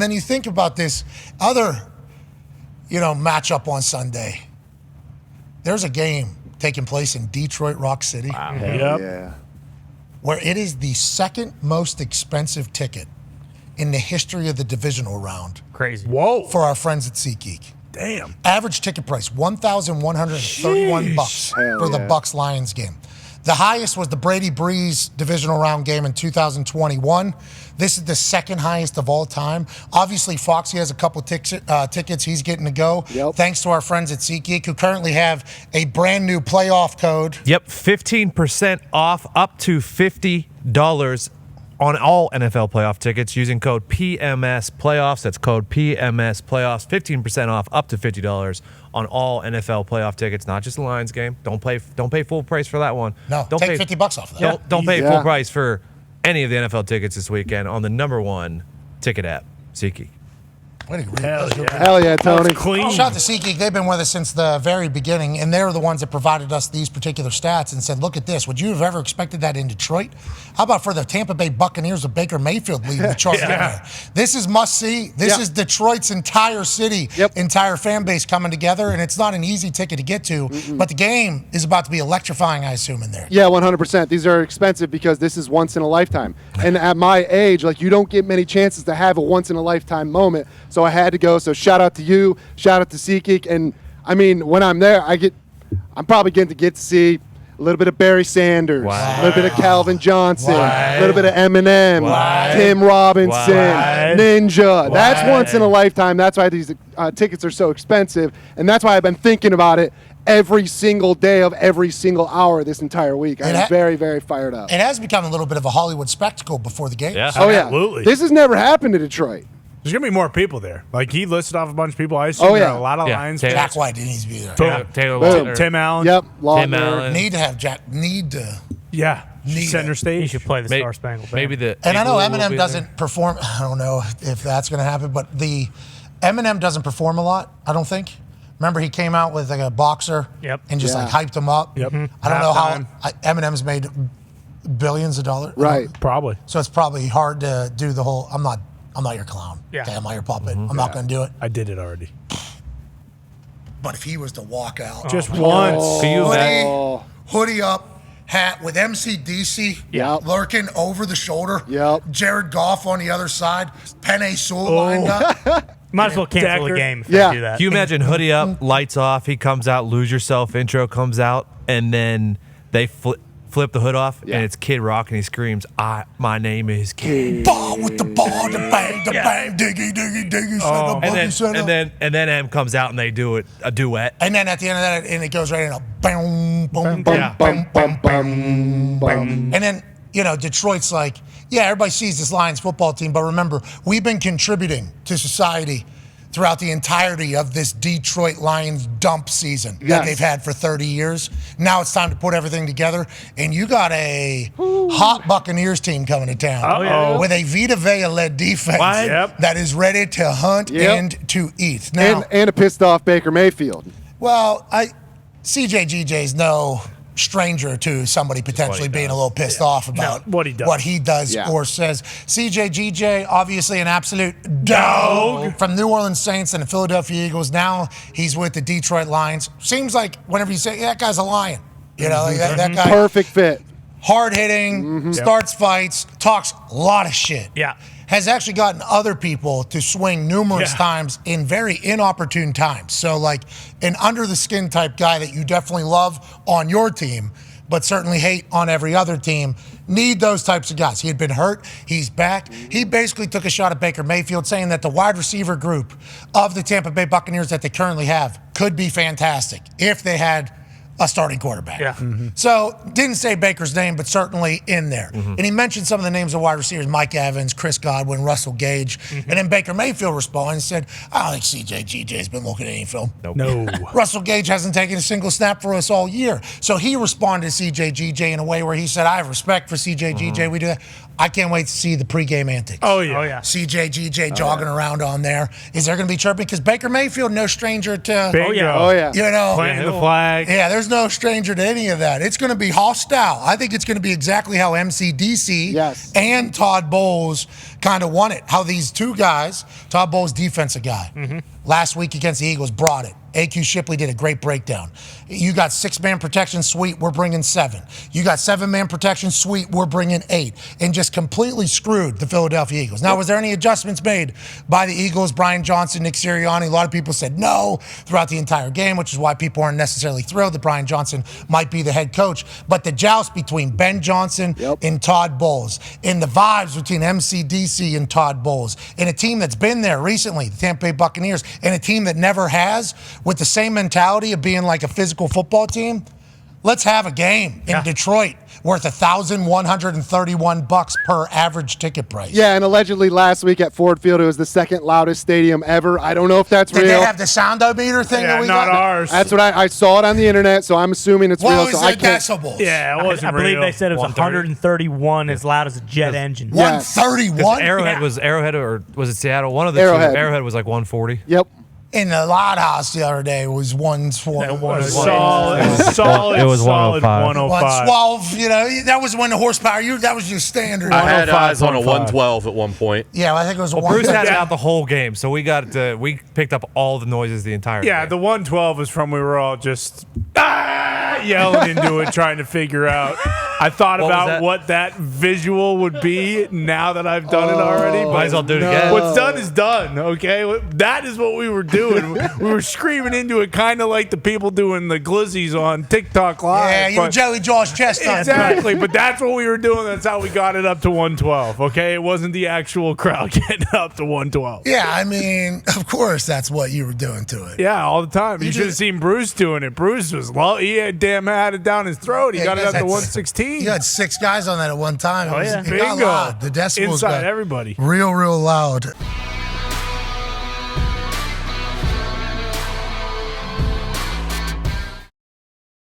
Then you think about this other, matchup on Sunday. There's a game taking place in Detroit Rock City. Wow. Yeah. Where it is the second most expensive ticket in the history of the divisional round. Crazy. Whoa. For our friends at SeatGeek. Damn. Average ticket price, $1,131 for the Bucs-Lions game. The highest was the Brady Breeze divisional round game in 2021. This is the second highest of all time. Obviously, Foxy has a couple tickets he's getting to go. Yep. Thanks to our friends at SeatGeek, who currently have a brand new playoff code. Yep, 15% off, up to $50 on all NFL playoff tickets using code PMS Playoffs. That's code PMS Playoffs. 15% off, up to $50 on all NFL playoff tickets, not just the Lions game. Don't pay full price for that one. No, don't take pay, $50 off of that. Don't pay full price for any of the NFL tickets this weekend on the #1 ticket app, SeatGeek. Hell yeah, Tony. Clean. Shout out to SeatGeek. They've been with us since the very beginning, and they're the ones that provided us these particular stats and said, look at this. Would you have ever expected that in Detroit? How about for the Tampa Bay Buccaneers with Baker Mayfield leading the charge there? This is must-see. This is Detroit's entire city, entire fan base coming together, and it's not an easy ticket to get to, but the game is about to be electrifying, I assume, in there. Yeah, 100%. These are expensive because this is once in a lifetime. And at my age, you don't get many chances to have a once in a lifetime moment. So I had to go. So shout out to you, shout out to SeatGeek. And I mean, when I'm there, I'm probably getting to get to see a little bit of Barry Sanders, a little bit of Calvin Johnson, a little bit of Eminem, Tim Robinson, Ninja. That's once in a lifetime. That's why these tickets are so expensive. And that's why I've been thinking about it every single day of every single hour this entire week. I'm very, very fired up. It has become a little bit of a Hollywood spectacle before the game. Yeah. Oh, yeah. Absolutely. This has never happened to Detroit. There's going to be more people there. He listed off a bunch of people. I assume there are a lot of Lions fans. Jack White needs to be there. Tim Allen. Yep. Tim Allen. Need to have Jack. Yeah. Center stage. He should play the Star Spangled Banner. And I know Eminem doesn't perform. I don't know if that's going to happen, but the Eminem doesn't perform a lot, I don't think. Remember, he came out with a boxer and just hyped him up. Yep. I don't know how Eminem's made billions of dollars. Right. Probably. So it's probably hard to do the whole, I'm not your clown. Yeah. Okay, I'm not your puppet. I'm not going to do it. I did it already. But if he was to walk out. Just once. Hoodie up, hat with MCDC lurking over the shoulder. Yep. Jared Goff on the other side. Penei Sewell lined up. Might as well cancel the game if they do that. Can you imagine hoodie up, lights off, he comes out, Lose Yourself intro comes out, and then they flip the hood off, and it's Kid Rock, and he screams, my name is Kid. Ball with the ball, the bang, diggy, diggy, diggy, and then M comes out, and they do a duet. And then at the end of that, and it goes right in a boom, boom, Bum, bum, bum, bum, bum. And then, Detroit's like, yeah, everybody sees this Lions football team, but remember, we've been contributing to society throughout the entirety of this Detroit Lions dump season that they've had for 30 years. Now it's time to put everything together, and you got a hot Buccaneers team coming to town with a Vita Vea-led defense that is ready to hunt and to eat. Now, and a pissed off Baker Mayfield. Well, CJGJ's no stranger to somebody potentially being a little pissed off about what he does or says. CJGJ, obviously an absolute dog from New Orleans Saints and the Philadelphia Eagles. Now he's with the Detroit Lions. Seems like whenever you say, that guy's a lion. That guy. Perfect fit. Hard hitting, starts fights, talks a lot of shit. Yeah. Has actually gotten other people to swing numerous times in very inopportune times. So an under-the-skin type guy that you definitely love on your team, but certainly hate on every other team. Need those types of guys. He had been hurt. He's back. He basically took a shot at Baker Mayfield, saying that the wide receiver group of the Tampa Bay Buccaneers that they currently have could be fantastic if they had a starting quarterback. Yeah. So didn't say Baker's name, but certainly in there. And he mentioned some of the names of wide receivers: Mike Evans, Chris Godwin, Russell Gage. And then Baker Mayfield responded and said, I don't think CJGJ's been looking at any film. No. Russell Gage hasn't taken a single snap for us all year. So he responded to CJGJ in a way where he said, I have respect for CJGJ. We do that. I can't wait to see the pregame antics. Oh, yeah. CJ, GJ jogging around on there. Is there going to be chirping? Because Baker Mayfield, no stranger to, Bingo. you know, planting the flag. Yeah, there's no stranger to any of that. It's going to be hostile. I think it's going to be exactly how MCDC and Todd Bowles kind of won it. How these two guys, Todd Bowles, defensive guy, last week against the Eagles, brought it. AQ Shipley did a great breakdown. You got 6-man protection, sweet, we're bringing 7. You got 7-man protection, sweet, we're bringing 8. And just completely screwed the Philadelphia Eagles. Now, was there any adjustments made by the Eagles, Brian Johnson, Nick Sirianni? A lot of people said no throughout the entire game, which is why people aren't necessarily thrilled that Brian Johnson might be the head coach. But the joust between Ben Johnson and Todd Bowles, and the vibes between MCDC and Todd Bowles, and a team that's been there recently, the Tampa Bay Buccaneers, and a team that never has, with the same mentality of being like a physical football team, let's have a game in Detroit worth $1,131 per average ticket price. Yeah, and allegedly last week at Ford Field, it was the second loudest stadium ever. I don't know if that's real. Did they have the soundometer thing that we not got? ours. That's what I saw it on the internet, so I'm assuming it's real. What was So I the can't. decibels? Yeah, it wasn't I believe real. they said it was 131, as loud as a jet engine. 131? Arrowhead was Arrowhead, or was it Seattle? One of the Arrowhead. two. Arrowhead was like 140. Yep. In the Loud House the other day was 120. It was solid 105. 105. 112, you know, that was when the horsepower, that was your standard. I had eyes on a 112 at one point. Yeah, I think it was Well, Bruce had it out the whole game, so we picked up all the noises the entire Yeah, game. the 112 was from we were all just yelling into it, trying to figure out. I thought about what that visual would be now that I've done it already. Might as well do it again. What's done is done, okay? That is what we were doing. We were screaming into it, kind of like the people doing the glizzies on TikTok Live. Yeah, you were Joey Jaw's chest on. Exactly, but that's what we were doing. That's how we got it up to 112, okay? It wasn't the actual crowd getting up to 112. Yeah, I mean, of course that's what you were doing to it. Yeah, all the time. You should have seen Bruce doing it. Bruce was low. He had it down his throat. He got it up to 116. You had 6 guys on that at one time. Oh, yeah. It got Bingo. loud. The decibels Inside got everybody. real loud.